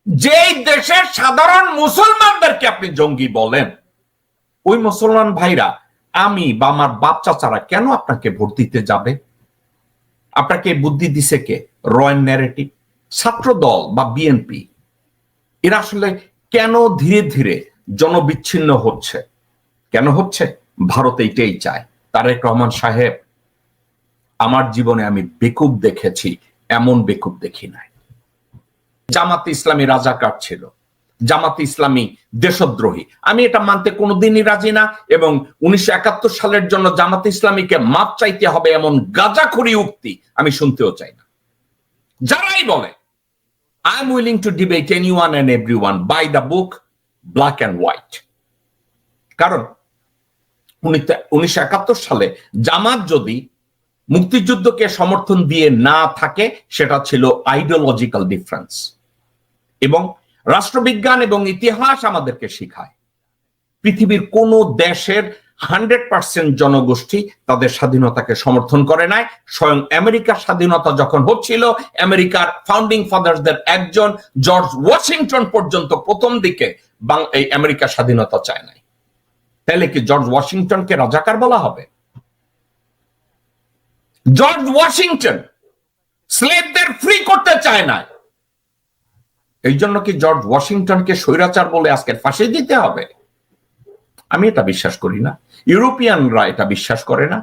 যেই দেশের সাধারণ মুসলমানদেরকে আপনি জঙ্গি বলেন, ওই মুসলমান ভাইরা আমি বা আমার বাপ চাচারা কেন আপনাকে ভোট দিতে যাবে? আপনাকে বুদ্ধি দিছে কে? রয়্যাল ন্যারেটিভ, ছাত্র দল বা বিএনপি। এরা আসলে কেন ধীরে ধীরে জনবিচ্ছিন্ন হচ্ছে? কেন হচ্ছে? ভারত এইটাই চায়। তারেক রহমান সাহেব, আমার জীবনে আমি বেকুব দেখেছি, এমন বেকুব দেখি নাই। জামাতে ইসলামী রাজাকার ছিল, জামাতে ইসলামী দেশদ্রোহী, আমি এটা মানতে কোনোদিনই রাজি না। এবং 1971 সালের জন্য জামাতে ইসলামীকে মাপ চাইতে হবে এমন গাঁজাখুরি উক্তি আমি শুনতেও চাই না। যারাই বলে I am willing to debate anyone and everyone by the book, black and white. কারণ 1971 সালে জামাত যদি মুক্তিযুদ্ধকে সমর্থন দিয়ে না থাকে, সেটা ছিল আইডিওলজিক্যাল ডিফারেন্স। এবং রাষ্ট্রবিজ্ঞান এবং ইতিহাস আমাদেরকে শিখায় পৃথিবীর কোন দেশের 100% জনগোষ্ঠী তাদের স্বাধীনতাকে সমর্থন করে নাই। স্বয়ং আমেরিকার স্বাধীনতা যখন হচ্ছিল, আমেরিকার ফাউন্ডিং ফাদারদের একজন জর্জ ওয়াশিংটন পর্যন্ত প্রথম দিকে এই আমেরিকার স্বাধীনতা চায় নাই। তাহলে কি জর্জ ওয়াশিংটনকে রাজাকার বলা হবে? জর্জ ওয়াশিংটন স্লেভদের ফ্রি করতে চায় না, এই জন্য কি জর্জ ওয়াশিংটনকে স্বৈরাচার বলে আজকে ফাঁসি দিতে হবে? আমি এটা বিশ্বাস করি না, ইউরোপিয়ানরা এটা বিশ্বাস করে না।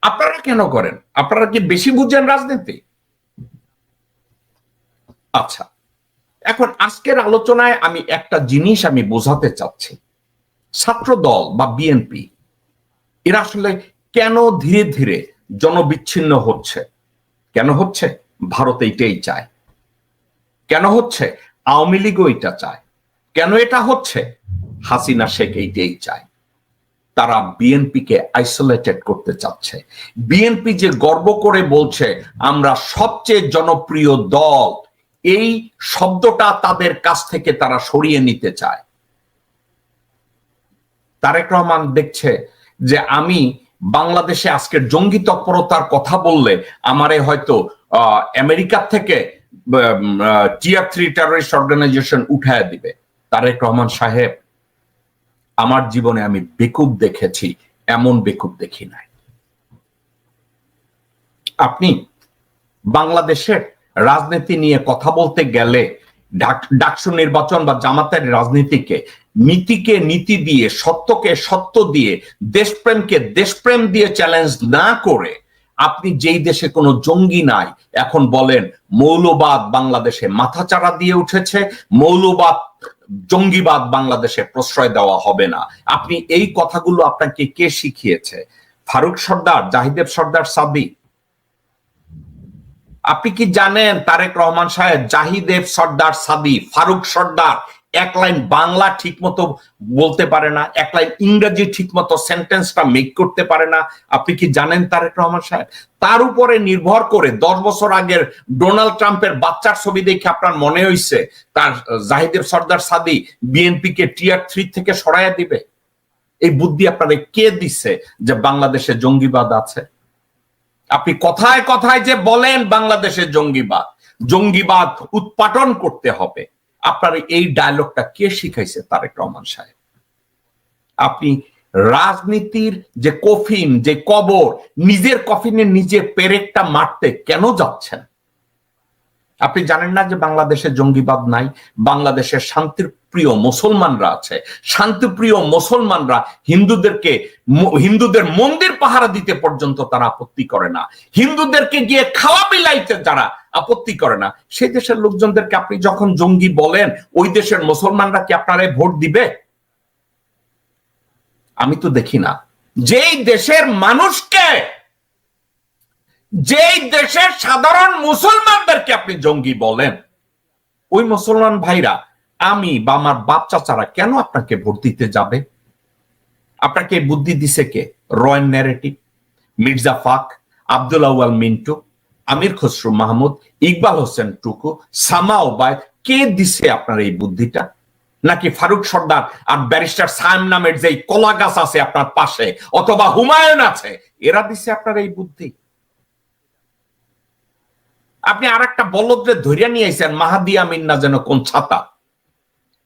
আপনারা কেন করেন? আপনারা কি বেশি বুঝেন রাজনীতি? আচ্ছা, এখন আজকের আলোচনায় আমি একটা জিনিস আমি বোঝাতে চাচ্ছি, ছাত্র দল বা বিএনপি এরা আসলে কেন ধীরে ধীরে জনবিচ্ছিন্ন হচ্ছে? কেন হচ্ছে? ভারত এইটাই চায়। কেন হচ্ছে? আওয়ামী লীগও এটা চায়। কেন এটা হচ্ছে? হাসিনা শেখ এইটাই চায়। তারা বিএনপিকে আইসোলেটেড করতে চাচ্ছে। বিএনপি যে গর্ব করে বলছে আমরা সবচেয়ে জনপ্রিয় দল, এই শব্দটা তাদের কাছ থেকে তারা সরিয়ে নিতে চায়। তারেক রহমান দেখছে যে আমি বাংলাদেশে আজকের জঙ্গি তৎপরতার কথা বললে আমারে হয়তো আমেরিকার থেকে টিয়ার 3 টেররিস্ট অর্গানাইজেশন উঠায় দিবে। তারেক রহমান সাহেব, আমার জীবনে আমি বেকুব দেখেছি, এমন বেকুব দেখি নাই। আপনি বাংলাদেশের রাজনীতি নিয়ে কথা বলতে গেলে ডাকসু নির্বাচন বা জামাতের রাজনীতিকে নীতিকে নীতি দিয়ে, সত্যকে সত্য দিয়ে, দেশপ্রেমকে দেশপ্রেম দিয়ে চ্যালেঞ্জ না করে আপনি যেই দেশে কোনো জঙ্গি নাই এখন বলেন মৌলবাদ বাংলাদেশে মাথাচাড়া দিয়ে উঠেছে, মৌলবাদ জঙ্গিবাদ বাংলাদেশে প্রশ্রয় দেওয়া হবে না। আপনি এই কথাগুলো আপনাকে কে শিখিয়েছে? ফারুক সর্দার, জাহিদেব সর্দার সাদি? আপনি কি জানেন তারেক রহমান সাহেব, জাহিদেব সর্দার সাদি, ফারুক সর্দার এক লাইন বাংলা ঠিক মতো বলতে পারে না, এক লাইন ইংরেজি ঠিক মতো সেন্টেন্সটা মেক করতে পারে না? আপনি কি জানেন তারেক রহমান সাহেব? তার উপরে নির্ভর করে 10 বছর আগের ডোনাল্ড ট্রাম্পের বাচ্চার ছবি দেখে আপনার মনে হইছে তার জাহিদেব সর্দার সাদি বিএনপি কে টিয়ার 3 থেকে সরাইয়া দিবে? এই বুদ্ধি আপনাদের কে দিচ্ছে যে বাংলাদেশে জঙ্গিবাদ আছে? আপনি কথায় কথায় যে বলেন বাংলাদেশে জঙ্গিবাদ, জঙ্গিবাদ উৎপাটন করতে হবে, আপনার এই ডায়লগটা কে শিখাইছে তারেক রহমান সাহেব? আপনি রাজনীতির যে কফিন, যে কবর, নিজের কফিনে নিজে পেরেকটা মারতে কেন যাচ্ছেন? আপনি জানেন না যে বাংলাদেশে জঙ্গিবাদ নাই? বাংলাদেশের শান্তির প্রিয় মুসলমানরা আছে। শান্তিপ্রিয় মুসলমানরা হিন্দুদের মন্দির পাহারা দিতে পর্যন্ত তারা আপত্তি করে না, হিন্দুদেরকে গিয়ে খাওয়া বিলাইতে যারা আপত্তি করে না, সেই দেশের লোকজনদেরকে আপনি যখন জঙ্গি বলেন, ওই দেশের মুসলমানরা কি আপনারা ভোট দিবে? আমি তো দেখি না। যেই দেশের মানুষকে, যেই দেশের সাধারণ মুসলমানদেরকে আপনি জঙ্গি বলেন, ওই মুসলমান ভাইরা আমি বা আমার বাপ চাচারা কেন আপনাকে ভোট দিতে যাবে? আপনাকে বুদ্ধি দিছে কে? রয়্যাল ন্যারেটিভ, মির্জা ফাক, আব্দুল আউয়াল মিন্টু, আমির খসরু মাহমুদ, ইকবাল হোসেন টুকু, সামা ওবায়দ, কে দিছে আপনার এই বুদ্ধিটা? নাকি ফারুক সর্দার আর ব্যারিস্টার সায়েম নামের যে কলা গাছ আছে আপনার পাশে, অথবা হুমায়ুন আছে, এরা দিছে আপনার এই বুদ্ধি? আপনি আর একটা বলদরে ধরিয়া নিয়ে আইছেন, মাহাদি আমিন না যেন কোন ছাতা,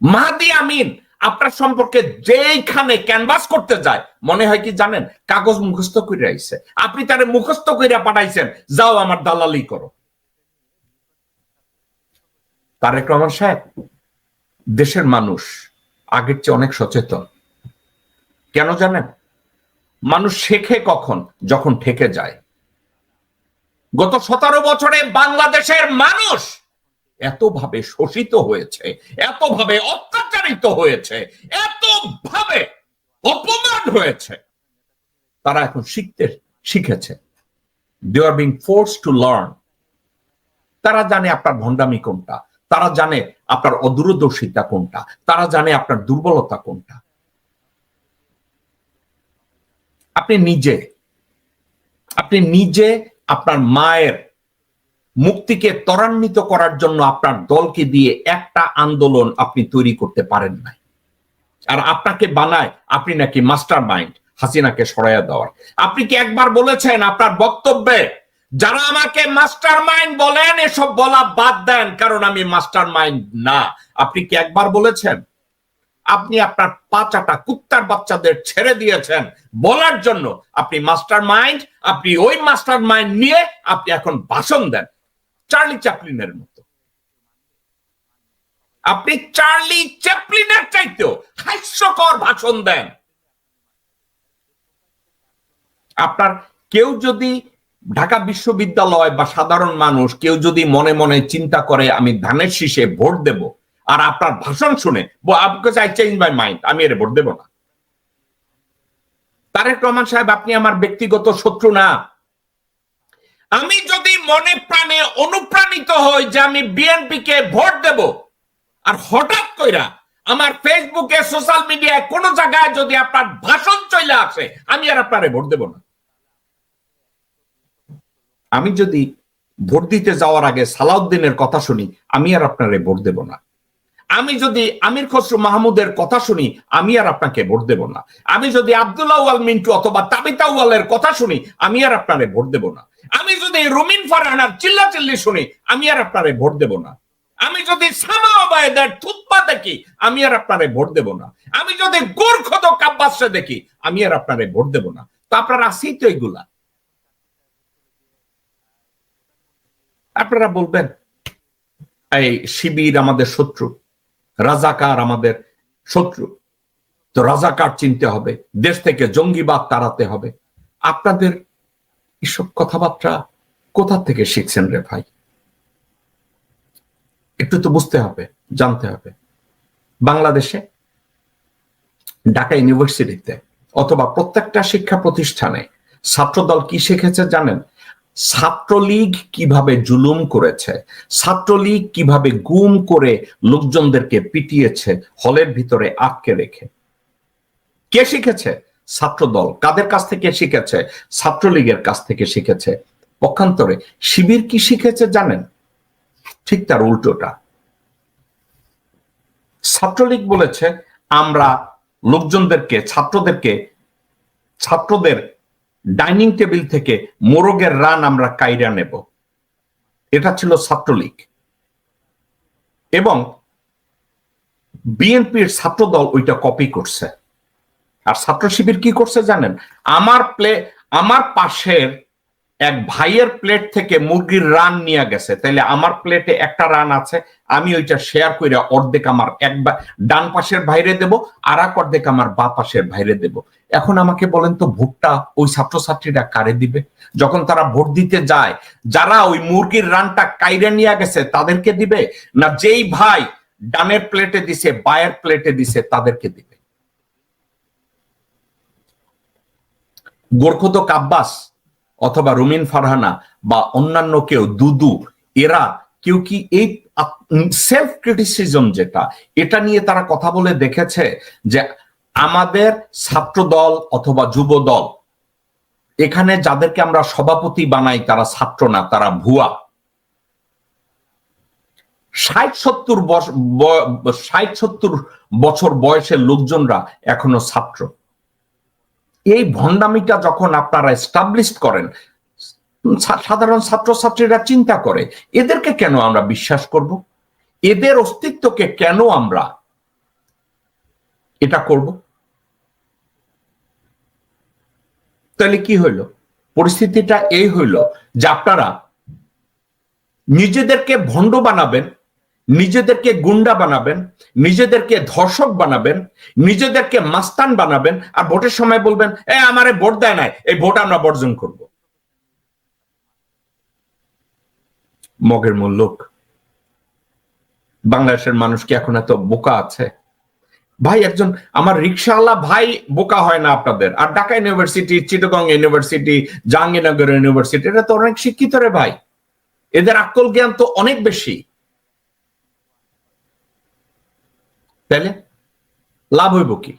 মাহদি আমিন আপনার সম্পর্কে যেইখানে ক্যানভাস করতে যায় মনে হয় কি জানেন, কাগজ মুখস্থ করে আইছে, আপনি তারে মুখস্থ করে পাঠাইছেন, যাও আমার দালালি করো। তারেক রহমান সাহেব, দেশের মানুষ আগের চেয়ে অনেক সচেতন। কেন জানেন? মানুষ শেখে কখন? যখন ঠেকে যায়। গত 17 বছরে বাংলাদেশের মানুষ এতভাবে শোষিত হয়েছে, এতভাবে অত্যাচারিত হয়েছে, এতভাবে অপমান হয়েছে, তারা এখন শিখেছে। They are being forced to learn. তারা জানে আপনার ভণ্ডামি কোনটা, তারা জানে আপনার অদূরদর্শিতা কোনটা, তারা জানে আপনার দুর্বলতা কোনটা। আপনি নিজে আপনার মায়ের মুক্তিকে ত্বরান্বিত করার জন্য আপনার দলকে দিয়ে একটা আন্দোলন আপনি তৈরি করতে পারেন নাই, আর আপনাকে বানায় আপনি নাকি মাস্টার মাইন্ড হাসিনাকে সরাইয়া দেওয়ার। আপনি কি একবার বলেছেন আপনার বক্তব্যে, যারা আমাকে মাস্টার মাইন্ড বলেন এসব বলা বাদ দেন, কারণ আমি মাস্টার মাইন্ড না? আপনি কি একবার বলেছেন? আপনি আপনার পাঁচাটা কুত্তার বাচ্চাদের ছেড়ে দিয়েছেন বলার জন্য আপনি মাস্টার মাইন্ড। আপনি ওই মাস্টার মাইন্ড নিয়ে আপনি এখন ভাষণ দেন চার্লি চ্যাপলিনের মতো। আপনি চার্লি চ্যাপলিনের চাইতেও হাস্যকর ভাষণ দেন। আপনার কেউ যদি ঢাকা বিশ্ববিদ্যালয় বা সাধারণ মানুষ কেউ যদি মনে মনে চিন্তা করে আমি ধানের শীষে ভোট দেব, আর আপনার ভাষণ শুনে আই চেঞ্জ মাই মাইন্ড, আমি এর ভোট দেব না। তারেক রহমান সাহেব, আপনি আমার ব্যক্তিগত শত্রু না। আমি যদি মনে প্রাণে অনুপ্রাণিত হই যে আমি বিএনপি কে ভোট দেব, আর হঠাৎ কইরা আমার ফেসবুকে সোশ্যাল মিডিয়ায় কোন জায়গায় যদি আপনার ভাষণ চলে আসে, আমি আর আপনারে ভোট দেব না। আমি যদি ভোট দিতে যাওয়ার আগে সালাউদ্দিনের কথা শুনি, আমি আর আপনারে ভোট দেব না। আমি যদি আমির খসরু মাহমুদের কথা শুনি, আমি আর আপনাকে ভোট দেব না। আমি যদি আব্দুল্লাহ ওয়াল মিন্টু অথবা তাবিতা ওয়ালের কথা শুনি, আমি আর আপনারে ভোট দেব না। আমি যদি রুমিন ফারহানার চিল্লাচিল্লি শুনি, আমি আর আপনারে ভোট দেব না। আমি যদি সামা ওবায়েদের থুতপা দেখি, আমি আর আপনারে ভোট দেব না। আমি যদি গোরখদ কাব্বাসে দেখি, আমি আর আপনারে ভোট দেব না। তো আপনারা আছেই তো এগুলা। আপনারা বলবেন এই শিবির আমাদের শত্রু, রাজাকার আমাদের শত্রু, তো রাজাকার চিনতে হবে, দেশ থেকে জঙ্গিবাদ তাড়াতে হবে। আপনাদের এসব কথাবার্তা কোথা থেকে শিখছেন রে ভাই? একটু তো বুঝতে হবে, জানতে হবে। বাংলাদেশে ঢাকা ইউনিভার্সিটিতে অথবা প্রত্যেকটা শিক্ষা প্রতিষ্ঠানে ছাত্রদল কি শিখেছে জানেন? ছাত্রলীগ কিভাবে জুলুম করেছে, ছাত্রলীগ কিভাবে গুম করে লোকজনদেরকে পিটিয়েছে হলের ভিতরে আটকে রেখে। কে শিখেছে? ছাত্রদল। কাদের কাছ থেকে শিখেছে? ছাত্রলীগের কাছ থেকে শিখেছে। পক্ষান্তরে শিবির কি শিখেছে জানেন? ঠিক তার উল্টোটা। ছাত্রলীগ বলেছে আমরা লোকজনদেরকে, ছাত্রদের ডাইনিং টেবিল থেকে মোরগের রান আমরা কাইরা নেব। এটা ছিল ছাত্রলীগ। এবং বিএনপির ছাত্রদল ওইটা কপি করছে। আর ছাত্র শিবির কি করছে জানেন? আমার পাশের এক ভাইয়ের প্লেট থেকে মুরগির রান নিয়ে গেছে, তাইলে আমার প্লেটে একটা রান আছে, আমি ওইটা শেয়ার করে অর্ধেক আমার ডান পাশের ভাইরে দেব, আর এক অর্ধেক আমার বা পাশের ভাইরে দেব। এখন আমাকে বলেন তো, ভোটটা ওই ছাত্রছাত্রীরা কারে দিবে? যখন তারা ভোট দিতে যায়, যারা ওই মুরগির রানটা কাইরে নিয়ে গেছে তাদেরকে দিবে, না যেই ভাই ডানের প্লেটে দিছে বায়ের প্লেটে দিছে তাদেরকে দিবে? গোরখদ আব্বাস অথবা রুমিন ফারহানা বা অন্যান্য কেউ, দুদু, এরা কেউ কি এই সেলফ ক্রিটিসিজম যেটা, এটা নিয়ে তারা কথা বলে দেখেছে যে আমাদের ছাত্র দল অথবা যুব দল, এখানে যাদেরকে আমরা সভাপতি বানাই তারা ছাত্র না, তারা ভুয়া। 60-70 বছর বয়সের লোকজনরা এখনো ছাত্র। এই ভণ্ডামিটা যখন আপনারা এস্টাবলিশ করেন, সাধারণ ছাত্রছাত্রীরা চিন্তা করে এদেরকে কেন আমরা বিশ্বাস করব, এদের অস্তিত্বকে কেন আমরা এটা করব। তাহলে কি হইল? পরিস্থিতিটা এই হইল যে আপনারা নিজেদেরকে ভণ্ড বানাবেন, নিজেদেরকে গুন্ডা বানাবেন, নিজেদেরকে ধর্ষক বানাবেন, নিজেদেরকে মাস্তান বানাবেন, আর ভোটের সময় বলবেন আমারে ভোট দেয় নাই, এই ভোট আমরা বর্জন করব। মগের মূল লোক। বাংলাদেশের মানুষ কি এখন এত বোকা আছে? ভাই একজন আমার রিক্সাওয়ালা ভাই বোকা হয় না আপনাদের? আর Dhaka university, Chittagong university, Jahangirnagar university, এরা তো অনেক শিক্ষিত রে ভাই, এদের আক্কল জ্ঞান তো অনেক বেশি। তাহলে লাভ হইব কি?